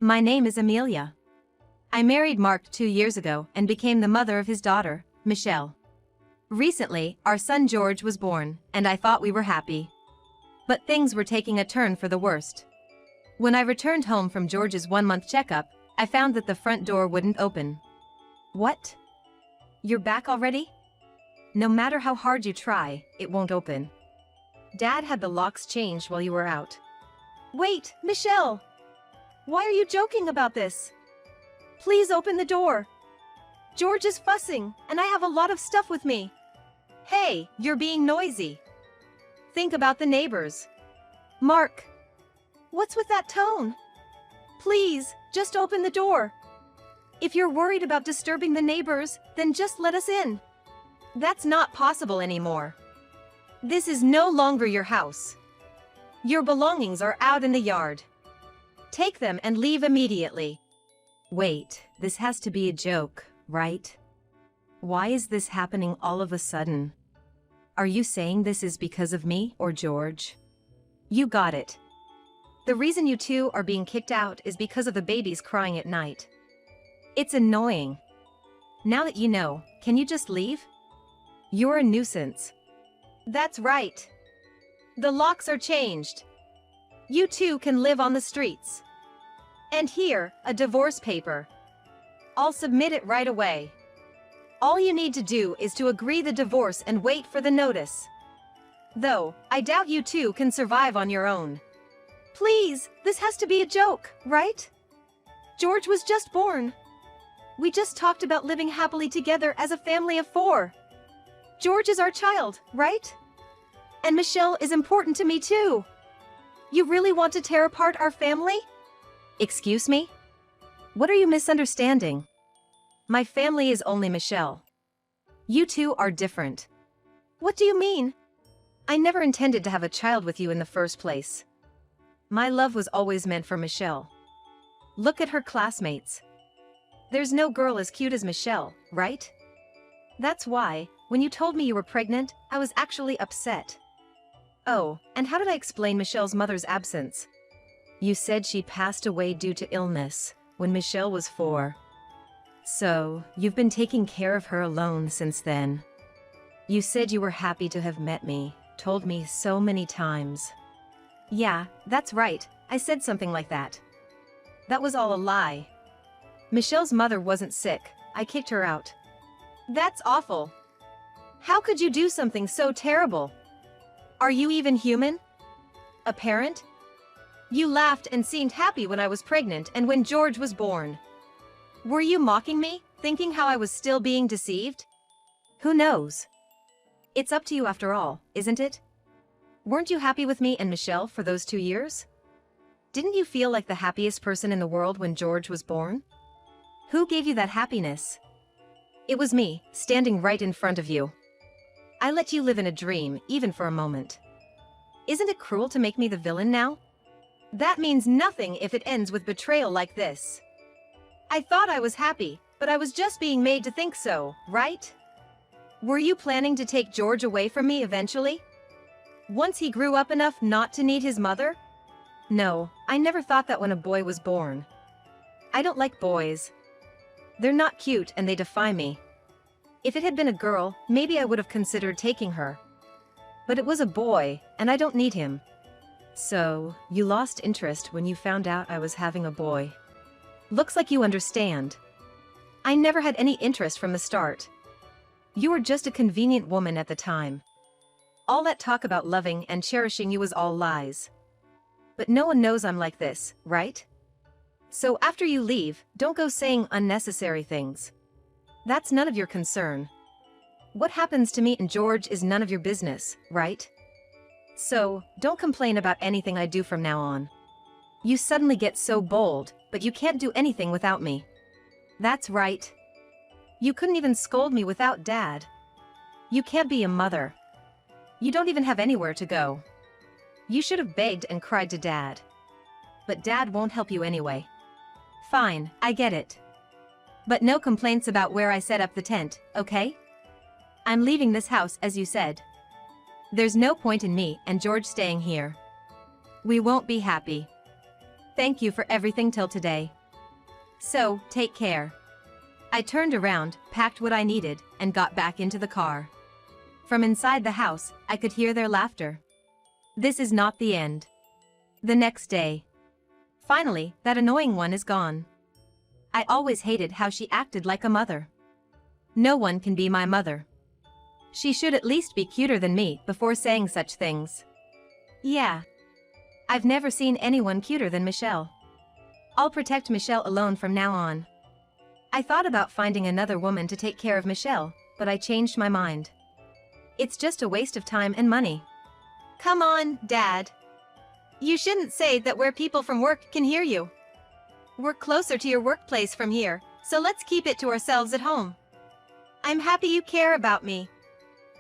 My name is Amelia. I married Mark 2 years ago and became the mother of his daughter, Michelle. Recently, our son George was born, and I thought we were happy. But things were taking a turn for the worst. When I returned home from George's 1-month checkup, I found that the front door wouldn't open. What? You're back already? No matter how hard you try, it won't open. Dad had the locks changed while you were out. Wait, Michelle! Why are you joking about this? Please open the door. George is fussing, and I have a lot of stuff with me. Hey, you're being noisy. Think about the neighbors. Mark! What's with that tone? Please, just open the door. If you're worried about disturbing the neighbors, then just let us in. That's not possible anymore. This is no longer your house. Your belongings are out in the yard. Take them and leave immediately. Wait, this has to be a joke, right? Why is this happening all of a sudden? Are you saying this is because of me or George? You got it. The reason you two are being kicked out is because of the babies crying at night. It's annoying. Now that you know, can you just leave? You're a nuisance. That's right. The locks are changed. You two can live on the streets. And here, a divorce paper. I'll submit it right away. All you need to do is to agree the divorce and wait for the notice. Though, I doubt you two can survive on your own. Please, this has to be a joke, right? George was just born. We just talked about living happily together as a family of 4. George is our child, right? And Michelle is important to me too. You really want to tear apart our family? Excuse me? What are you misunderstanding? My family is only Michelle. You two are different. What do you mean? I never intended to have a child with you in the first place. My love was always meant for Michelle. Look at her classmates. There's no girl as cute as Michelle, right? That's why, when you told me you were pregnant, I was actually upset. Oh, and how did I explain Michelle's mother's absence? You said she passed away due to illness when Michelle was 4. So, you've been taking care of her alone since then. You said you were happy to have met me, told me so many times. Yeah, that's right, I said something like that. That was all a lie. Michelle's mother wasn't sick, I kicked her out. That's awful. How could you do something so terrible? Are you even human? A parent? You laughed and seemed happy when I was pregnant and when George was born. Were you mocking me, thinking how I was still being deceived? Who knows? It's up to you after all, isn't it? Weren't you happy with me and Michelle for those 2 years? Didn't you feel like the happiest person in the world when George was born? Who gave you that happiness? It was me, standing right in front of you. I let you live in a dream, even for a moment. Isn't it cruel to make me the villain now? That means nothing if it ends with betrayal like this. I thought I was happy, but I was just being made to think so, right? Were you planning to take George away from me eventually? Once he grew up enough not to need his mother? No, I never thought that when a boy was born. I don't like boys. They're not cute and they defy me. If it had been a girl, maybe I would have considered taking her. But it was a boy, and I don't need him. So, you lost interest when you found out I was having a boy. Looks like you understand. I never had any interest from the start. You were just a convenient woman at the time. All that talk about loving and cherishing you was all lies. But no one knows I'm like this, right? So after you leave, don't go saying unnecessary things. That's none of your concern. What happens to me and George is none of your business, right? So, don't complain about anything I do from now on. You suddenly get so bold, but you can't do anything without me. That's right. You couldn't even scold me without Dad. You can't be a mother. You don't even have anywhere to go. You should have begged and cried to Dad. But Dad won't help you anyway. Fine, I get it. But no complaints about where I set up the tent, okay? I'm leaving this house as you said. There's no point in me and George staying here. We won't be happy. Thank you for everything till today. So, take care. I turned around, packed what I needed, and got back into the car. From inside the house, I could hear their laughter. This is not the end. The next day. Finally, that annoying one is gone. I always hated how she acted like a mother. No one can be my mother. She should at least be cuter than me before saying such things. Yeah. I've never seen anyone cuter than Michelle. I'll protect Michelle alone from now on. I thought about finding another woman to take care of Michelle, but I changed my mind. It's just a waste of time and money. Come on, Dad. You shouldn't say that where people from work can hear you. We're closer to your workplace from here, so let's keep it to ourselves at home. I'm happy you care about me.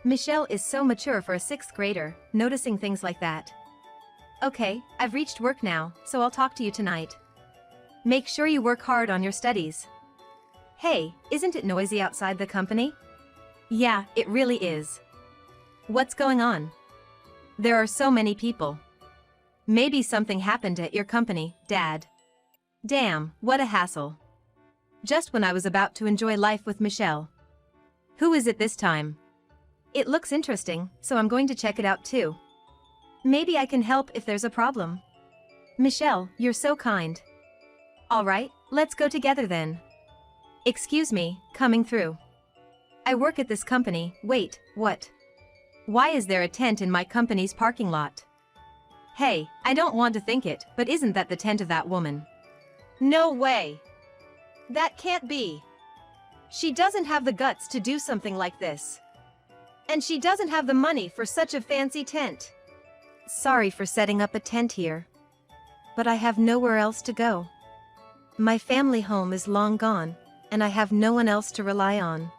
Michelle is so mature for a 6th grader, noticing things like that. Okay, I've reached work now, so I'll talk to you tonight. Make sure you work hard on your studies. Hey, isn't it noisy outside the company? Yeah, it really is. What's going on? There are so many people. Maybe something happened at your company, Dad. Damn, what a hassle. Just when I was about to enjoy life with Michelle. Who is it this time? It looks interesting, so I'm going to check it out too. Maybe I can help if there's a problem. Michelle, you're so kind. Alright, let's go together then. Excuse me, coming through. I work at this company. Wait, what? Why is there a tent in my company's parking lot? Hey, I don't want to think it, but isn't that the tent of that woman? No way. That can't be. She doesn't have the guts to do something like this. And she doesn't have the money for such a fancy tent. Sorry for setting up a tent here. But I have nowhere else to go. My family home is long gone, and I have no one else to rely on.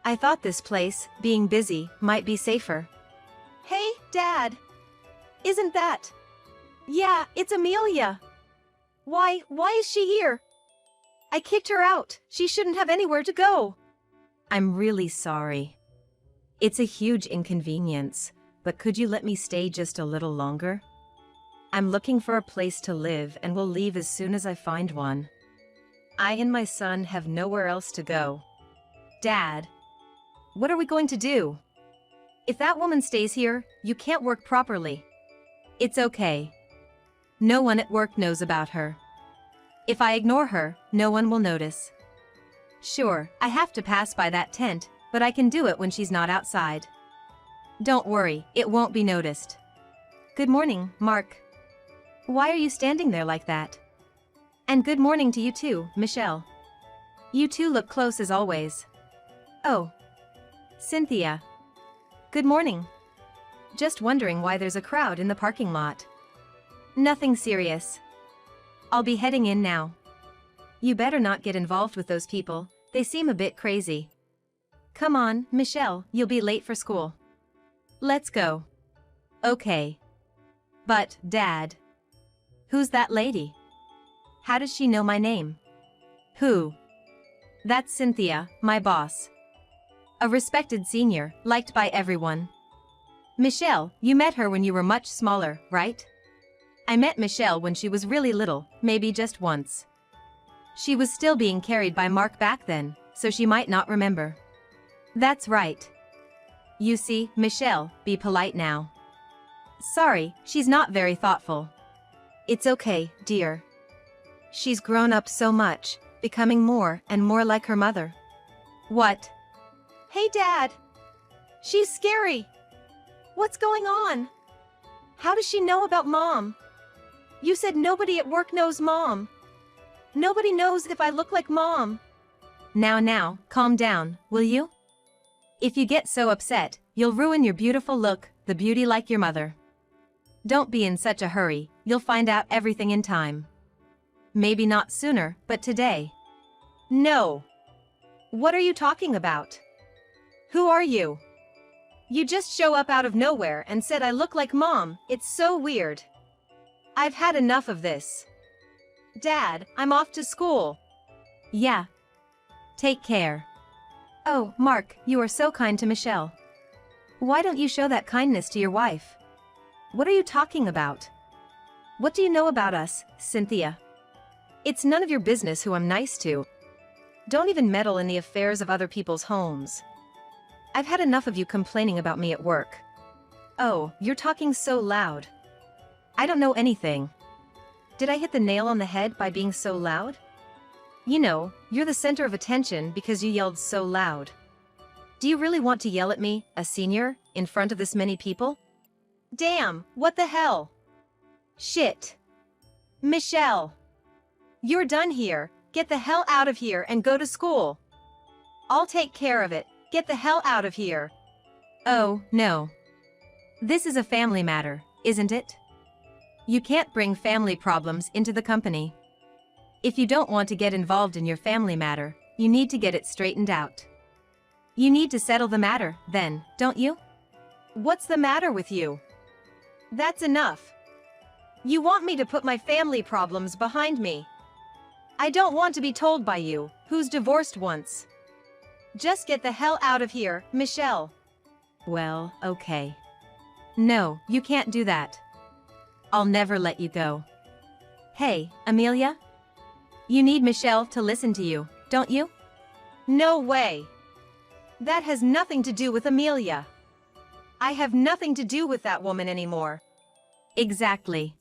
I thought this place, being busy, might be safer. Hey, Dad! Isn't that? Yeah, it's Amelia. Why is she here? I kicked her out. She shouldn't have anywhere to go. I'm really sorry. It's a huge inconvenience, but could you let me stay just a little longer? I'm looking for a place to live and will leave as soon as I find one. I and my son have nowhere else to go. Dad, what are we going to do? If that woman stays here, you can't work properly. It's okay. No one at work knows about her. If I ignore her, no one will notice. Sure, I have to pass by that tent, but I can do it when she's not outside. Don't worry, it won't be noticed. Good morning, Mark. Why are you standing there like that? And good morning to you too, Michelle. You two look close as always. Oh. Cynthia. Good morning. Just wondering why there's a crowd in the parking lot. Nothing serious. I'll be heading in now. You better not get involved with those people, they seem a bit crazy. Come on, Michelle, you'll be late for school. Let's go. Okay. But, Dad. Who's that lady? How does she know my name? Who? That's Cynthia, my boss. A respected senior, liked by everyone. Michelle, you met her when you were much smaller, right? I met Michelle when she was really little, maybe just once. She was still being carried by Mark back then, so she might not remember. That's right. You see, Michelle, be polite now. Sorry, she's not very thoughtful. It's okay, dear. She's grown up so much, becoming more and more like her mother. What? Hey, Dad! She's scary! What's going on? How does she know about Mom? You said nobody at work knows Mom. Nobody knows if I look like Mom. Now, calm down, will you? If you get so upset, you'll ruin your beautiful look, the beauty like your mother. Don't be in such a hurry, you'll find out everything in time. Maybe not sooner, but today. No. What are you talking about? Who are you? You just show up out of nowhere and said I look like Mom, it's so weird. I've had enough of this. Dad, I'm off to school. Yeah. Take care. Oh, Mark, you are so kind to Michelle. Why don't you show that kindness to your wife? What are you talking about? What do you know about us, Cynthia? It's none of your business who I'm nice to. Don't even meddle in the affairs of other people's homes. I've had enough of you complaining about me at work. Oh, you're talking so loud. I don't know anything. Did I hit the nail on the head by being so loud? You know, you're the center of attention because you yelled so loud. Do you really want to yell at me, a senior, in front of this many people? Damn, what the hell? Shit. Michelle. You're done here. Get the hell out of here and go to school. I'll take care of it. Get the hell out of here. Oh, no. This is a family matter, isn't it? You can't bring family problems into the company. If you don't want to get involved in your family matter, you need to get it straightened out. You need to settle the matter, then, don't you? What's the matter with you? That's enough. You want me to put my family problems behind me. I don't want to be told by you, who's divorced once. Just get the hell out of here, Michelle. Well, okay. No, you can't do that. I'll never let you go. Hey, Amelia? You need Michelle to listen to you, don't you? No way. That has nothing to do with Amelia. I have nothing to do with that woman anymore. Exactly.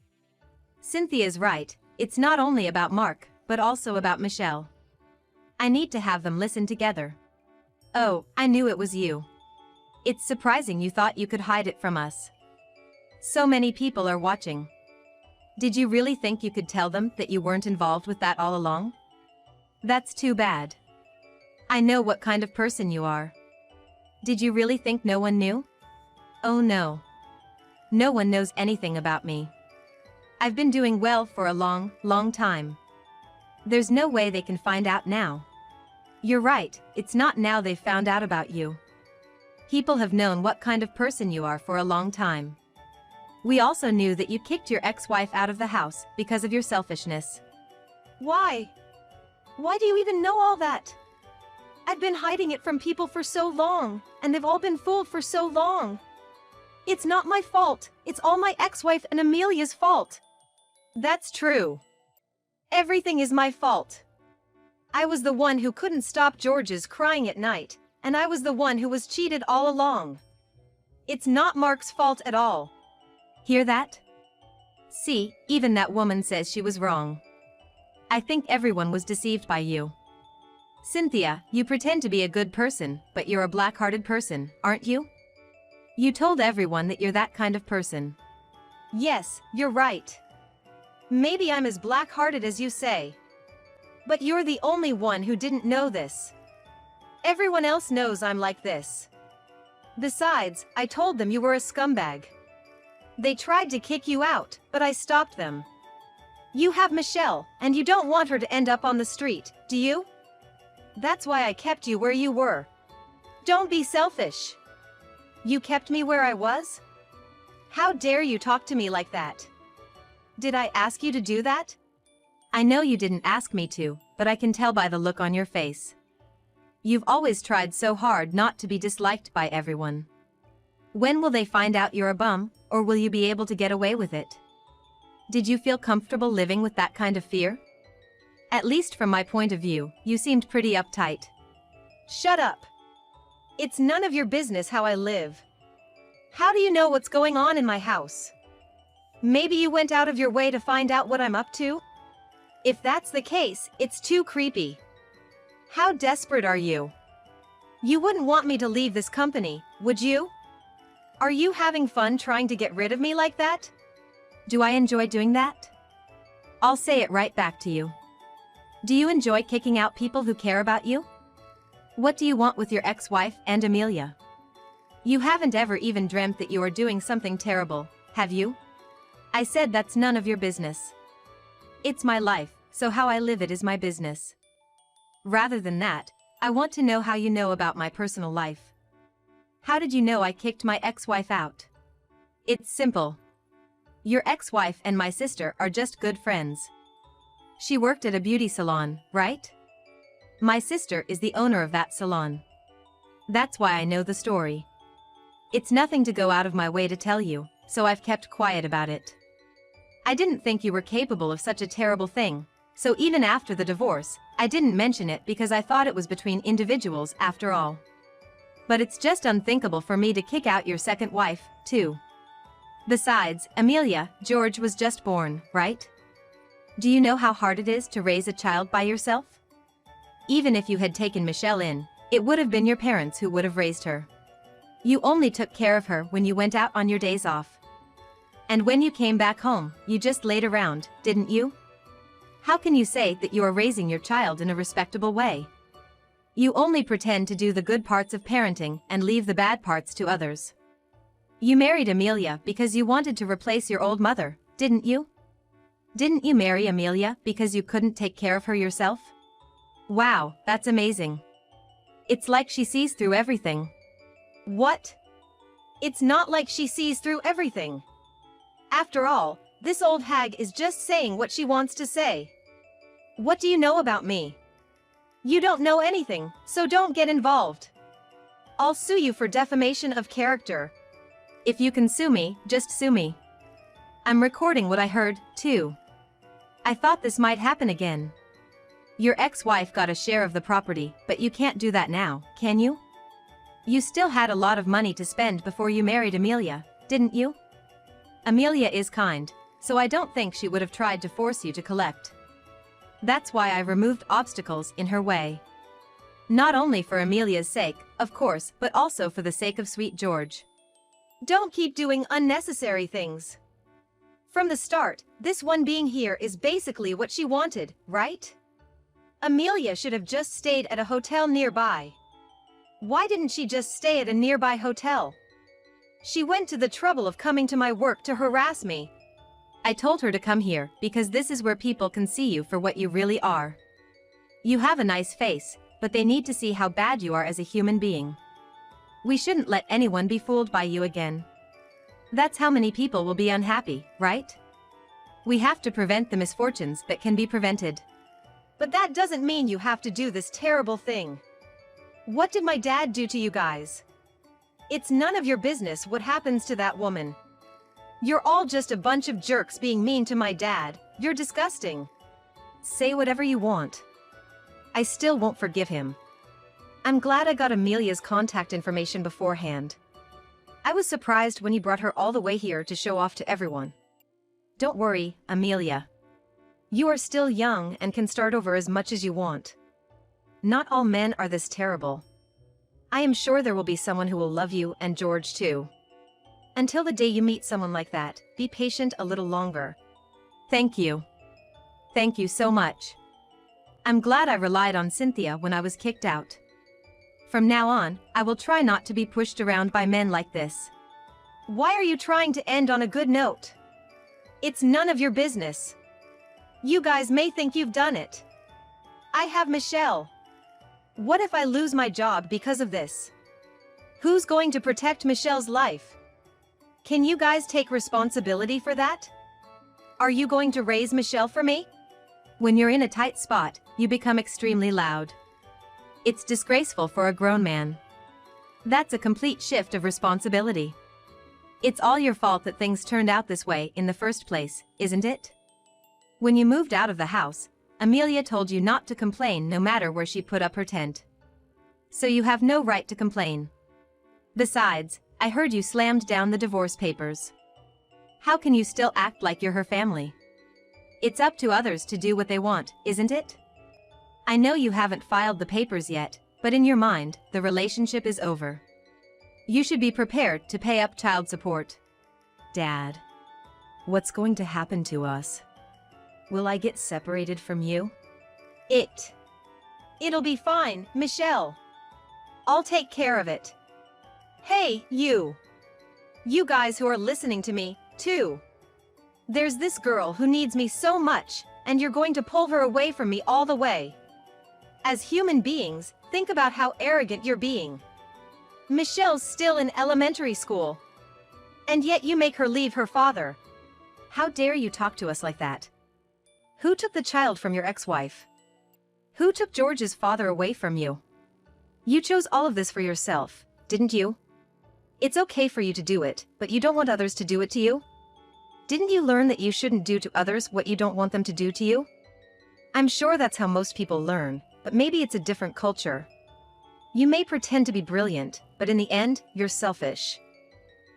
Cynthia's right, it's not only about Mark, but also about Michelle. I need to have them listen together. Oh, I knew it was you. It's surprising you thought you could hide it from us. So many people are watching. Did you really think you could tell them that you weren't involved with that all along? That's too bad. I know what kind of person you are. Did you really think no one knew? Oh no. No one knows anything about me. I've been doing well for a long, long time. There's no way they can find out now. You're right, it's not now they've found out about you. People have known what kind of person you are for a long time. We also knew that you kicked your ex-wife out of the house because of your selfishness. Why? Why do you even know all that? I've been hiding it from people for so long, and they've all been fooled for so long. It's not my fault, it's all my ex-wife and Amelia's fault. That's true. Everything is my fault. I was the one who couldn't stop George's crying at night, and I was the one who was cheated all along. It's not Mark's fault at all. Hear that? See, even that woman says she was wrong. I think everyone was deceived by you. Cynthia, you pretend to be a good person, but you're a black-hearted person, aren't you? You told everyone that you're that kind of person. Yes, you're right. Maybe I'm as black-hearted as you say. But you're the only one who didn't know this. Everyone else knows I'm like this. Besides, I told them you were a scumbag. They tried to kick you out, but I stopped them. You have Michelle, and you don't want her to end up on the street, do you? That's why I kept you where you were. Don't be selfish. You kept me where I was? How dare you talk to me like that? Did I ask you to do that? I know you didn't ask me to, but I can tell by the look on your face. You've always tried so hard not to be disliked by everyone. When will they find out you're a bum, or will you be able to get away with it? Did you feel comfortable living with that kind of fear? At least from my point of view, you seemed pretty uptight. Shut up. It's none of your business how I live. How do you know what's going on in my house? Maybe you went out of your way to find out what I'm up to? If that's the case, it's too creepy. How desperate are you? You wouldn't want me to leave this company, would you? Are you having fun trying to get rid of me like that? Do I enjoy doing that? I'll say it right back to you. Do you enjoy kicking out people who care about you? What do you want with your ex-wife and Amelia? You haven't ever even dreamt that you are doing something terrible, have you? I said that's none of your business. It's my life, so how I live it is my business. Rather than that, I want to know how you know about my personal life. How did you know I kicked my ex-wife out? It's simple. Your ex-wife and my sister are just good friends. She worked at a beauty salon, right? My sister is the owner of that salon. That's why I know the story. It's nothing to go out of my way to tell you, so I've kept quiet about it. I didn't think you were capable of such a terrible thing, so even after the divorce, I didn't mention it because I thought it was between individuals after all. But it's just unthinkable for me to kick out your second wife, too. Besides, Amelia, George was just born, right? Do you know how hard it is to raise a child by yourself? Even if you had taken Michelle in, it would have been your parents who would have raised her. You only took care of her when you went out on your days off. And when you came back home, you just laid around, didn't you? How can you say that you are raising your child in a respectable way? You only pretend to do the good parts of parenting and leave the bad parts to others. You married Amelia because you wanted to replace your old mother, didn't you? Didn't you marry Amelia because you couldn't take care of her yourself? Wow, that's amazing. It's like she sees through everything. What? It's not like she sees through everything. After all, this old hag is just saying what she wants to say. What do you know about me? You don't know anything, so don't get involved. I'll sue you for defamation of character. If you can sue me, just sue me. I'm recording what I heard, too. I thought this might happen again. Your ex-wife got a share of the property, but you can't do that now, can you? You still had a lot of money to spend before you married Amelia, didn't you? Amelia is kind, so I don't think she would have tried to force you to collect. That's why I removed obstacles in her way. Not only for Amelia's sake, of course, but also for the sake of sweet George. Don't keep doing unnecessary things. From the start, this one being here is basically what she wanted, right? Amelia should have just stayed at a hotel nearby. Why didn't she just stay at a nearby hotel? She went to the trouble of coming to my work to harass me. I told her to come here because this is where people can see you for what you really are. You have a nice face, but they need to see how bad you are as a human being. We shouldn't let anyone be fooled by you again. That's how many people will be unhappy, right? We have to prevent the misfortunes that can be prevented. But that doesn't mean you have to do this terrible thing. What did my dad do to you guys? It's none of your business what happens to that woman. You're all just a bunch of jerks being mean to my dad. You're disgusting. Say whatever you want. I still won't forgive him. I'm glad I got Amelia's contact information beforehand. I was surprised when he brought her all the way here to show off to everyone. Don't worry, Amelia. You are still young and can start over as much as you want. Not all men are this terrible. I am sure there will be someone who will love you and George too. Until the day you meet someone like that, be patient a little longer. Thank you. Thank you so much. I'm glad I relied on Cynthia when I was kicked out. From now on, I will try not to be pushed around by men like this. Why are you trying to end on a good note? It's none of your business. You guys may think you've done it. I have Michelle. What if I lose my job because of this? Who's going to protect Michelle's life? Can you guys take responsibility for that? Are you going to raise Michelle for me? When you're in a tight spot, you become extremely loud. It's disgraceful for a grown man. That's a complete shift of responsibility. It's all your fault that things turned out this way in the first place, isn't it? When you moved out of the house, Amelia told you not to complain no matter where she put up her tent. So you have no right to complain. Besides, I heard you slammed down the divorce papers. How can you still act like you're her family? It's up to others to do what they want, isn't it? I know you haven't filed the papers yet, but in your mind, the relationship is over. You should be prepared to pay up child support. Dad, what's going to happen to us? Will I get separated from you? It'll be fine, Michelle. I'll take care of it. Hey, you. You guys who are listening to me, too. There's this girl who needs me so much, and you're going to pull her away from me all the way. As human beings, think about how arrogant you're being. Michelle's still in elementary school. And yet you make her leave her father. How dare you talk to us like that? Who took the child from your ex-wife? Who took George's father away from you? You chose all of this for yourself, didn't you? It's okay for you to do it, but you don't want others to do it to you? Didn't you learn that you shouldn't do to others what you don't want them to do to you? I'm sure that's how most people learn, but maybe it's a different culture. You may pretend to be brilliant, but in the end, you're selfish.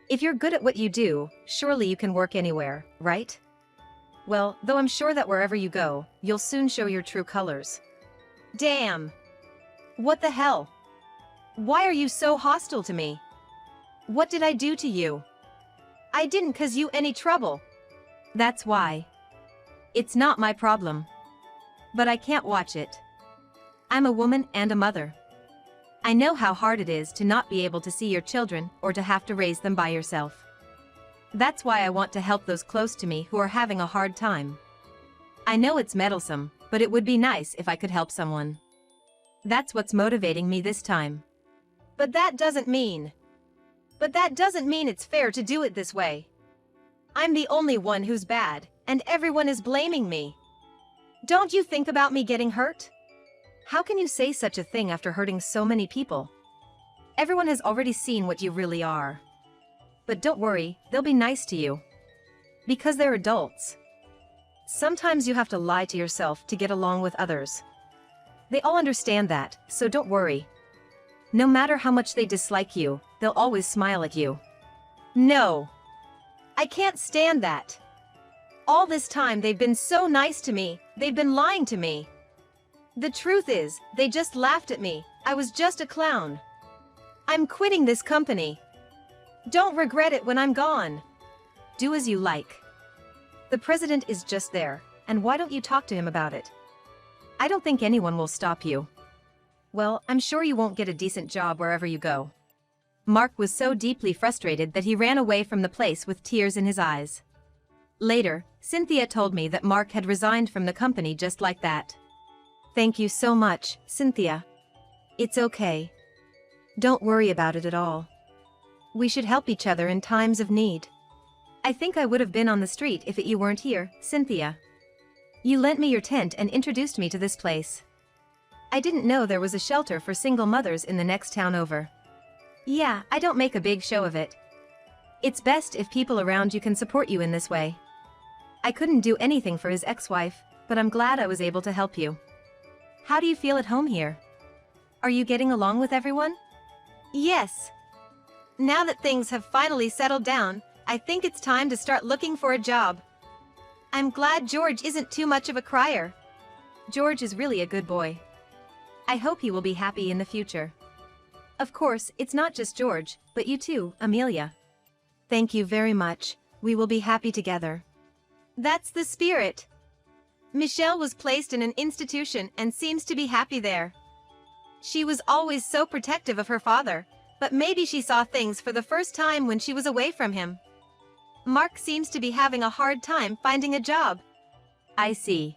If you're good at what you do, surely you can work anywhere, right? Well, though I'm sure that wherever you go, you'll soon show your true colors. Damn! What the hell? Why are you so hostile to me? What did I do to you? I didn't cause you any trouble. That's why. It's not my problem. But I can't watch it. I'm a woman and a mother. I know how hard it is to not be able to see your children or to have to raise them by yourself. That's why I want to help those close to me who are having a hard time. I know it's meddlesome, but it would be nice if I could help someone. That's what's motivating me this time. But that doesn't mean it's fair to do it this way. I'm the only one who's bad, and everyone is blaming me. Don't you think about me getting hurt? How can you say such a thing after hurting so many people? Everyone has already seen what you really are. But don't worry, they'll be nice to you. Because they're adults. Sometimes you have to lie to yourself to get along with others. They all understand that, so don't worry. No matter how much they dislike you, they'll always smile at you. No. I can't stand that. All this time they've been so nice to me, they've been lying to me. The truth is, they just laughed at me, I was just a clown. I'm quitting this company. Don't regret it when I'm gone. Do as you like. The president is just there, and why don't you talk to him about it? I don't think anyone will stop you. Well, I'm sure you won't get a decent job wherever you go. Mark was so deeply frustrated that he ran away from the place with tears in his eyes. Later, Cynthia told me that Mark had resigned from the company just like that. Thank you so much, Cynthia. It's okay. Don't worry about it at all. We should help each other in times of need. I think I would have been on the street if you weren't here, Cynthia. You lent me your tent and introduced me to this place. I didn't know there was a shelter for single mothers in the next town over. Yeah, I don't make a big show of it. It's best if people around you can support you in this way. I couldn't do anything for his ex-wife, but I'm glad I was able to help you. How do you feel at home here? Are you getting along with everyone? Yes. Now that things have finally settled down, I think it's time to start looking for a job. I'm glad George isn't too much of a crier. George is really a good boy. I hope he will be happy in the future. Of course, it's not just George, but you too, Amelia. Thank you very much. We will be happy together. That's the spirit. Michelle was placed in an institution and seems to be happy there. She was always so protective of her father, but maybe she saw things for the first time when she was away from him. Mark seems to be having a hard time finding a job. I see.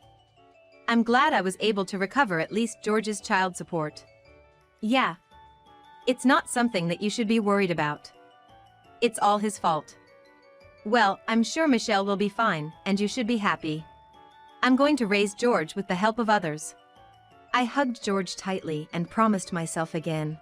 I'm glad I was able to recover at least George's child support. Yeah. It's not something that you should be worried about. It's all his fault. Well, I'm sure Michelle will be fine, and you should be happy. I'm going to raise George with the help of others. I hugged George tightly and promised myself again.